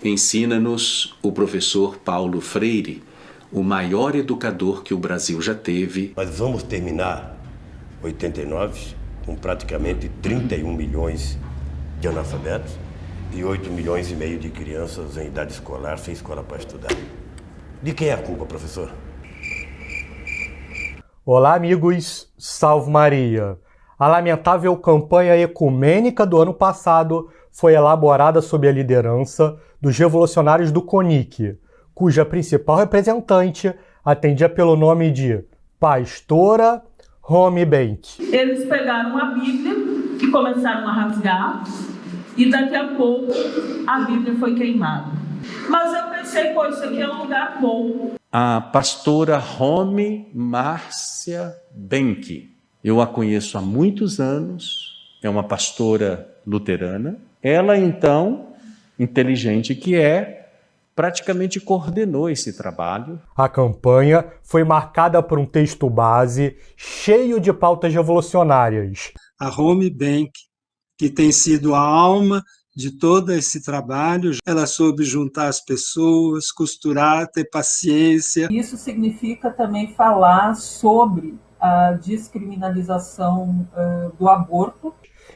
ensina-nos o professor Paulo Freire, o maior educador que o Brasil já teve. Nós vamos terminar 89 com praticamente 31 milhões de analfabetos e 8 milhões e meio de crianças em idade escolar sem escola para estudar. De quem é a culpa, professor? Olá, amigos. Salve Maria. A lamentável campanha ecumênica do ano passado foi elaborada sob a liderança dos revolucionários do CONIC, cuja principal representante atendia pelo nome de Pastora Romy Benck. Eles pegaram a Bíblia e começaram a rasgar, e daqui a pouco a Bíblia foi queimada. Mas eu pensei, pô, isso aqui é um lugar bom. A pastora Romy Márcia Benck. Eu a conheço há muitos anos, é uma pastora luterana. Ela, então, inteligente que é, praticamente coordenou esse trabalho. A campanha foi marcada por um texto base cheio de pautas revolucionárias. A Romy Benck, que tem sido a alma de todo esse trabalho, ela soube juntar as pessoas, costurar, ter paciência. Isso significa também falar sobre a descriminalização do aborto,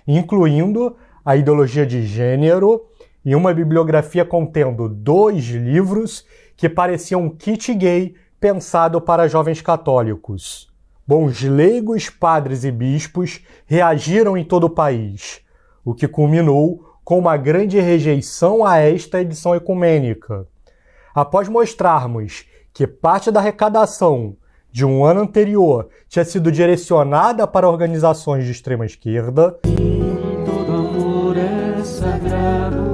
incluindo a ideologia de gênero e uma bibliografia contendo 2 livros que pareciam um kit gay pensado para jovens católicos. Bons leigos, padres e bispos reagiram em todo o país, o que culminou com uma grande rejeição a esta edição ecumênica. Após mostrarmos que parte da arrecadação de um ano anterior tinha sido direcionada para organizações de extrema esquerda, todo amor é sagrado.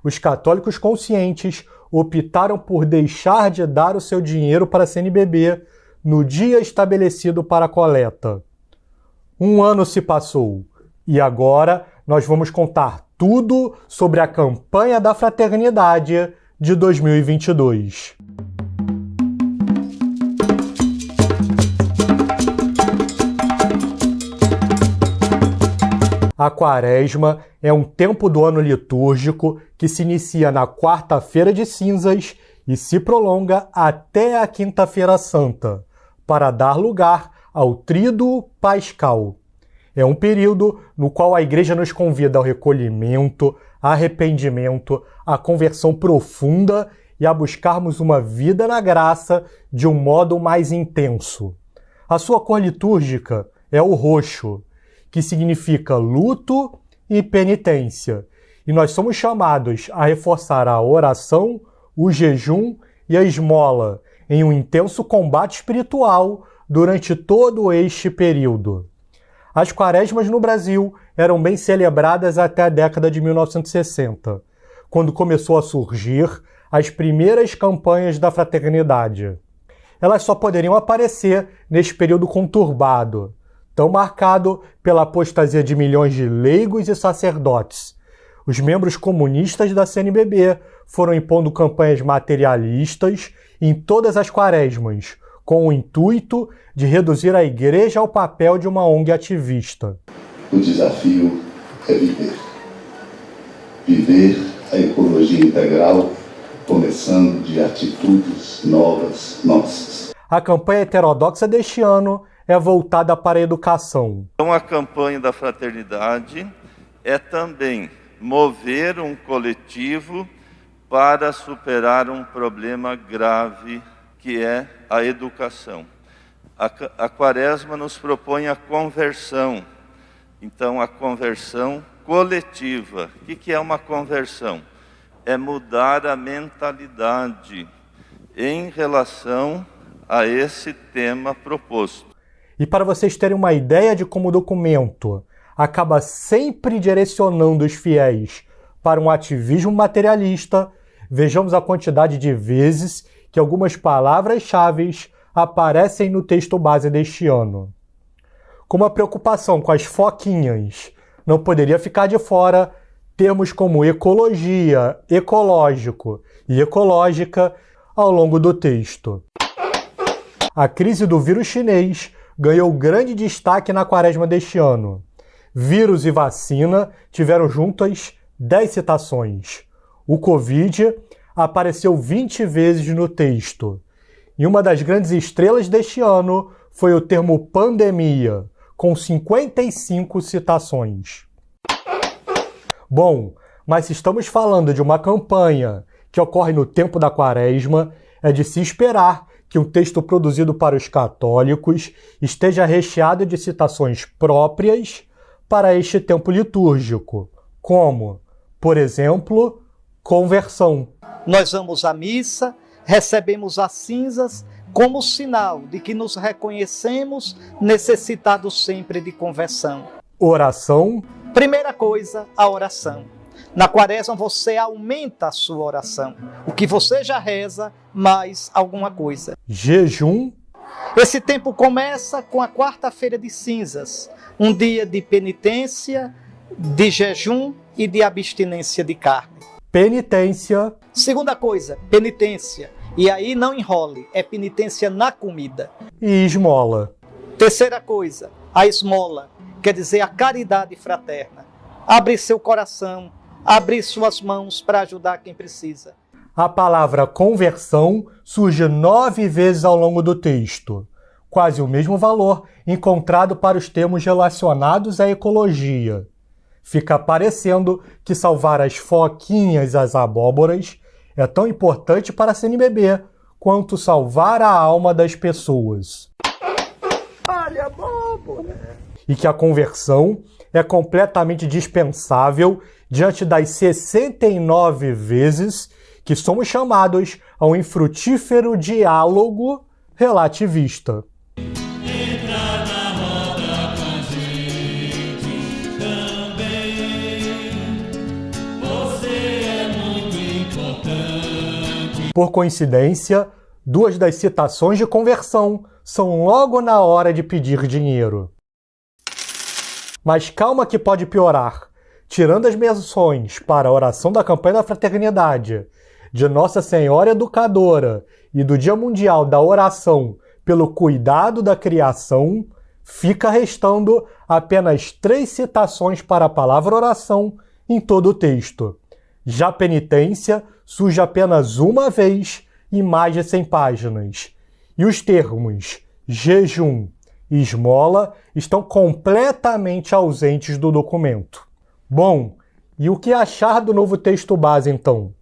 Os católicos conscientes optaram por deixar de dar o seu dinheiro para a CNBB no dia estabelecido para a coleta. 1 ano se passou e agora nós vamos contar tudo sobre a campanha da fraternidade de 2022. A Quaresma é um tempo do ano litúrgico que se inicia na quarta-feira de cinzas e se prolonga até a quinta-feira santa, para dar lugar ao Tríduo Pascal. É um período no qual a Igreja nos convida ao recolhimento, arrependimento, à conversão profunda e a buscarmos uma vida na graça de um modo mais intenso. A sua cor litúrgica é o roxo, que significa luto e penitência, e nós somos chamados a reforçar a oração, o jejum e a esmola em um intenso combate espiritual durante todo este período. As quaresmas no Brasil eram bem celebradas até a década de 1960, quando começou a surgir as primeiras campanhas da fraternidade. Elas só poderiam aparecer neste período conturbado, tão marcado pela apostasia de milhões de leigos e sacerdotes. Os membros comunistas da CNBB foram impondo campanhas materialistas em todas as quaresmas, com o intuito de reduzir a Igreja ao papel de uma ONG ativista. O desafio é viver. Viver a ecologia integral, começando de atitudes novas nossas. A campanha heterodoxa deste ano é voltada para a educação. Então, a campanha da fraternidade é também mover um coletivo para superar um problema grave que é a educação. A Quaresma nos propõe a conversão. Então, a conversão coletiva. O que é uma conversão? É mudar a mentalidade em relação a esse tema proposto. E para vocês terem uma ideia de como o documento acaba sempre direcionando os fiéis para um ativismo materialista, vejamos a quantidade de vezes que algumas palavras-chave aparecem no texto base deste ano. Como a preocupação com as foquinhas não poderia ficar de fora, termos como ecologia, ecológico e ecológica ao longo do texto. A crise do vírus chinês ganhou grande destaque na quaresma deste ano. Vírus e vacina tiveram juntas 10 citações. O Covid apareceu 20 vezes no texto. E uma das grandes estrelas deste ano foi o termo pandemia, com 55 citações. Bom, mas se estamos falando de uma campanha que ocorre no tempo da quaresma, é de se esperar que um texto produzido para os católicos esteja recheado de citações próprias para este tempo litúrgico, como, por exemplo, conversão. Nós vamos à missa, recebemos as cinzas como sinal de que nos reconhecemos necessitados sempre de conversão. Oração. Primeira coisa, a oração. Na quaresma você aumenta a sua oração. O que você já reza, mais alguma coisa. Jejum. Esse tempo começa com a quarta-feira de cinzas, um dia de penitência, de jejum e de abstinência de carne. Penitência. Segunda coisa, penitência. E aí não enrole, é penitência na comida. E esmola. Terceira coisa, a esmola, quer dizer a caridade fraterna. Abre seu coração, abre suas mãos para ajudar quem precisa. A palavra conversão surge 9 vezes ao longo do texto, quase o mesmo valor encontrado para os termos relacionados à ecologia. Fica parecendo que salvar as foquinhas e as abóboras é tão importante para a CNBB quanto salvar a alma das pessoas. Olha, bobo! E que a conversão é completamente dispensável diante das 69 vezes que somos chamados a um infrutífero diálogo relativista. Por coincidência, 2 das citações de conversão são logo na hora de pedir dinheiro. Mas calma que pode piorar. Tirando as menções para a oração da campanha da fraternidade, de Nossa Senhora Educadora e do Dia Mundial da Oração pelo Cuidado da Criação, fica restando apenas 3 citações para a palavra oração em todo o texto. Já penitência surge apenas uma vez em mais de 100 páginas. E os termos jejum e esmola estão completamente ausentes do documento. Bom, e o que achar do novo texto base, então?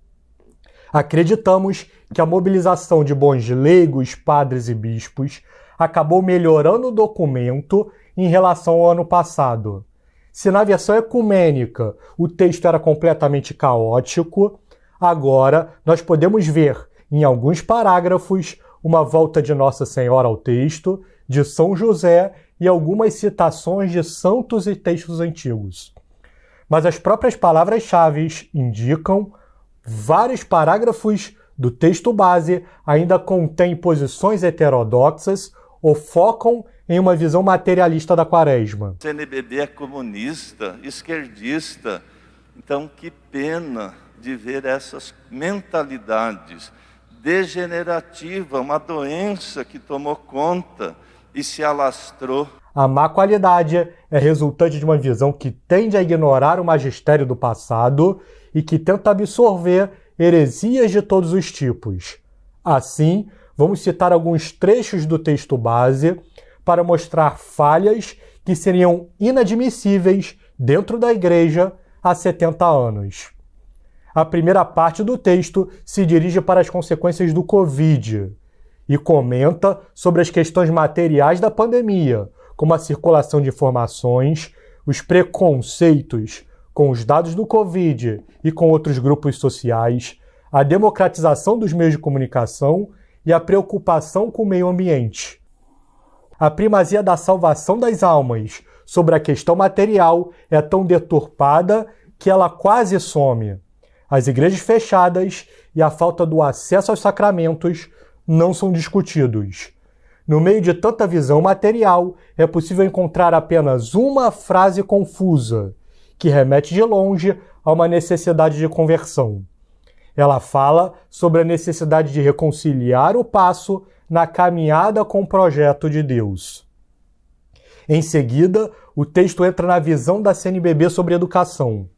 Acreditamos que a mobilização de bons leigos, padres e bispos acabou melhorando o documento em relação ao ano passado. Se na versão ecumênica o texto era completamente caótico, agora nós podemos ver, em alguns parágrafos, uma volta de Nossa Senhora ao texto, de São José e algumas citações de santos e textos antigos. Mas as próprias palavras-chave indicam vários parágrafos do texto base ainda contêm posições heterodoxas ou focam em uma visão materialista da quaresma. O CNBB é comunista, esquerdista, então que pena de ver essas mentalidades degenerativas, uma doença que tomou conta e se alastrou. A má qualidade é resultante de uma visão que tende a ignorar o magistério do passado e que tenta absorver heresias de todos os tipos. Assim, vamos citar alguns trechos do texto base para mostrar falhas que seriam inadmissíveis dentro da Igreja há 70 anos. A primeira parte do texto se dirige para as consequências do Covid e comenta sobre as questões materiais da pandemia, como a circulação de informações, os preconceitos com os dados do Covid e com outros grupos sociais, a democratização dos meios de comunicação e a preocupação com o meio ambiente. A primazia da salvação das almas sobre a questão material é tão deturpada que ela quase some. As igrejas fechadas e a falta do acesso aos sacramentos não são discutidos. No meio de tanta visão material, é possível encontrar apenas uma frase confusa, que remete de longe a uma necessidade de conversão. Ela fala sobre a necessidade de reconciliar o passo na caminhada com o projeto de Deus. Em seguida, o texto entra na visão da CNBB sobre educação.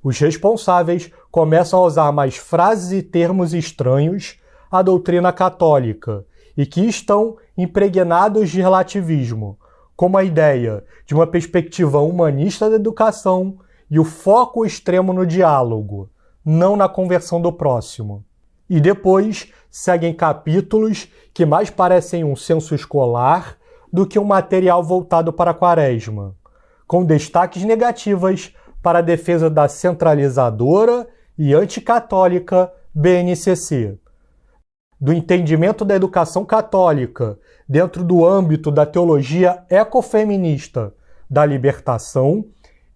Os responsáveis começam a usar mais frases e termos estranhos à doutrina católica e que estão impregnados de relativismo, como a ideia de uma perspectiva humanista da educação e o foco extremo no diálogo, não na conversão do próximo. E depois seguem capítulos que mais parecem um censo escolar do que um material voltado para a Quaresma, com destaques negativas para a defesa da centralizadora e anticatólica BNCC, do entendimento da educação católica dentro do âmbito da teologia ecofeminista da libertação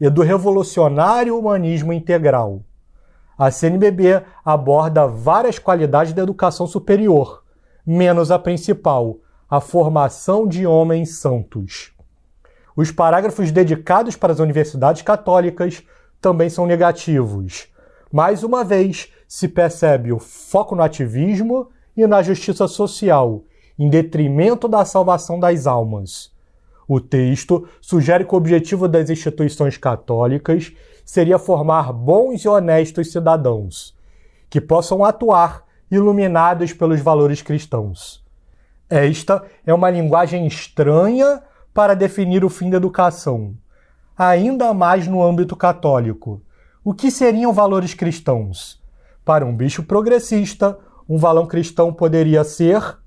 e do revolucionário humanismo integral. A CNBB aborda várias qualidades da educação superior, menos a principal, a formação de homens santos. Os parágrafos dedicados para as universidades católicas também são negativos. Mais uma vez, se percebe o foco no ativismo e na justiça social, em detrimento da salvação das almas. O texto sugere que o objetivo das instituições católicas seria formar bons e honestos cidadãos, que possam atuar iluminados pelos valores cristãos. Esta é uma linguagem estranha para definir o fim da educação, ainda mais no âmbito católico. O que seriam valores cristãos? Para um bicho progressista, um valor cristão poderia ser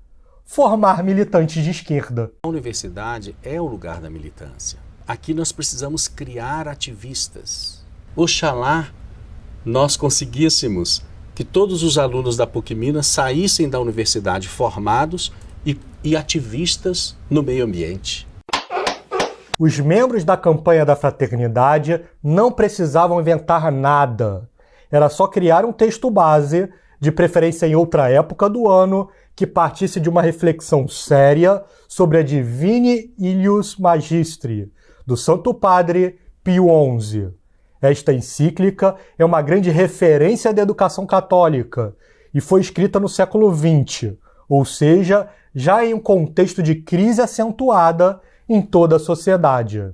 formar militantes de esquerda. A universidade é o lugar da militância. Aqui nós precisamos criar ativistas. Oxalá nós conseguíssemos que todos os alunos da PUC Minas saíssem da universidade formados e ativistas no meio ambiente. Os membros da campanha da fraternidade não precisavam inventar nada. Era só criar um texto base, de preferência em outra época do ano, que partisse de uma reflexão séria sobre a Divini Ilius Magistri, do Santo Padre Pio XI. Esta encíclica é uma grande referência da educação católica e foi escrita no século XX, ou seja, já em um contexto de crise acentuada em toda a sociedade.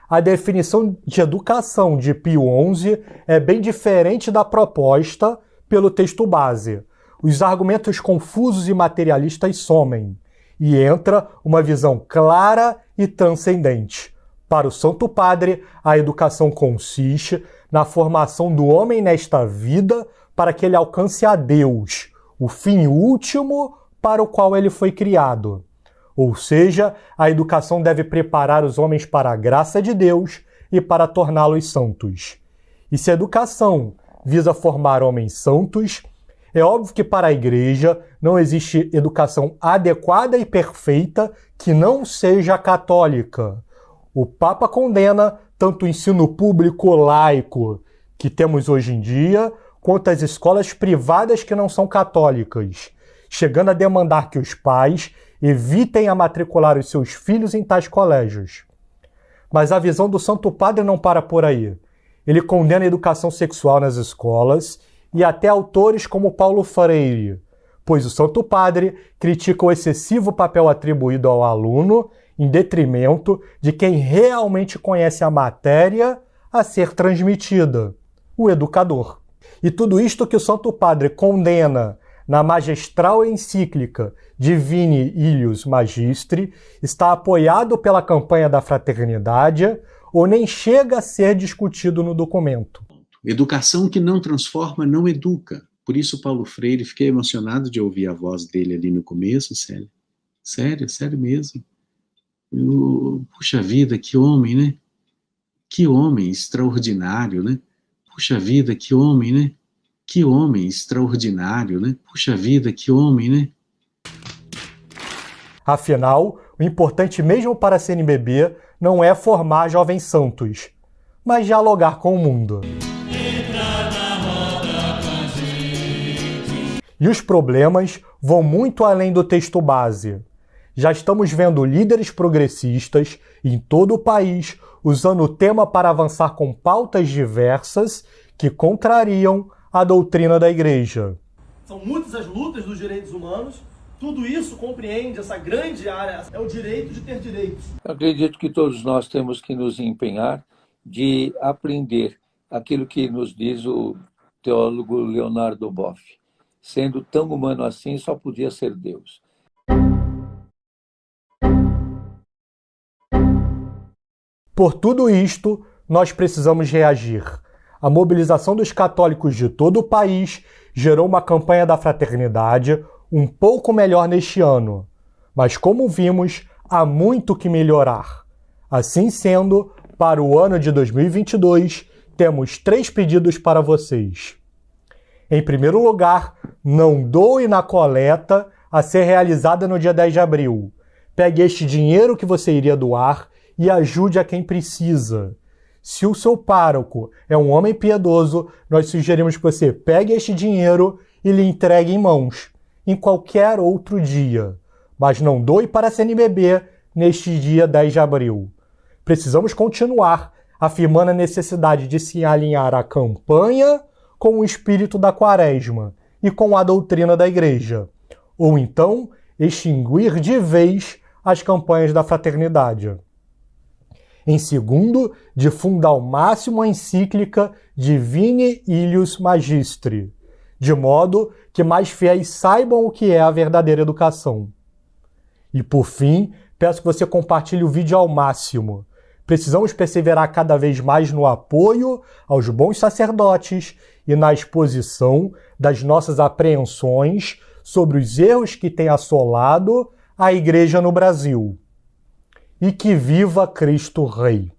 A definição de educação de Pio XI é bem diferente da proposta pelo texto base. Os argumentos confusos e materialistas somem, e entra uma visão clara e transcendente. Para o Santo Padre, a educação consiste na formação do homem nesta vida para que ele alcance a Deus, o fim último para o qual ele foi criado. Ou seja, a educação deve preparar os homens para a graça de Deus e para torná-los santos. E se a educação visa formar homens santos, é óbvio que para a Igreja não existe educação adequada e perfeita que não seja católica. O Papa condena tanto o ensino público laico que temos hoje em dia, quanto as escolas privadas que não são católicas, chegando a demandar que os pais evitem a matricular os seus filhos em tais colégios. Mas a visão do Santo Padre não para por aí. Ele condena a educação sexual nas escolas e até autores como Paulo Freire, pois o Santo Padre critica o excessivo papel atribuído ao aluno em detrimento de quem realmente conhece a matéria a ser transmitida, o educador. E tudo isto que o Santo Padre condena na magistral encíclica Divini Ilius Magistri está apoiado pela campanha da fraternidade ou nem chega a ser discutido no documento. Educação que não transforma, não educa. Por isso, Paulo Freire, fiquei emocionado de ouvir a voz dele ali no começo, Célia. Sério mesmo. Puxa vida, que homem, né? Que homem extraordinário, né? Puxa vida, que homem, né? Que homem extraordinário, né? Puxa vida, que homem, né? Afinal, o importante mesmo para a CNBB não é formar jovens santos, mas dialogar com o mundo. E os problemas vão muito além do texto base. Já estamos vendo líderes progressistas em todo o país usando o tema para avançar com pautas diversas que contrariam a doutrina da Igreja. São muitas as lutas dos direitos humanos, Tudo isso compreende, essa grande área, é o direito de ter direitos. Acredito que todos nós temos que nos empenhar de aprender aquilo que nos diz o teólogo Leonardo Boff. Sendo tão humano assim, só podia ser Deus. Por tudo isto, nós precisamos reagir. A mobilização dos católicos de todo o país gerou uma campanha da fraternidade um pouco melhor neste ano. Mas como vimos, há muito que melhorar. Assim sendo, para o ano de 2022, temos 3 pedidos para vocês. Em primeiro lugar, não doe na coleta a ser realizada no dia 10 de abril. Pegue este dinheiro que você iria doar e ajude a quem precisa. Se o seu pároco é um homem piedoso, nós sugerimos que você pegue este dinheiro e lhe entregue em mãos, em qualquer outro dia. Mas não doe para a CNBB neste dia 10 de abril. Precisamos continuar afirmando a necessidade de se alinhar à campanha com o espírito da Quaresma e com a doutrina da Igreja, ou então extinguir de vez as campanhas da fraternidade. Em segundo, difunda ao máximo a encíclica Divine Illius Magistri, de modo que mais fiéis saibam o que é a verdadeira educação. E por fim, peço que você compartilhe o vídeo ao máximo. Precisamos perseverar cada vez mais no apoio aos bons sacerdotes e na exposição das nossas apreensões sobre os erros que têm assolado a Igreja no Brasil. E que viva Cristo Rei!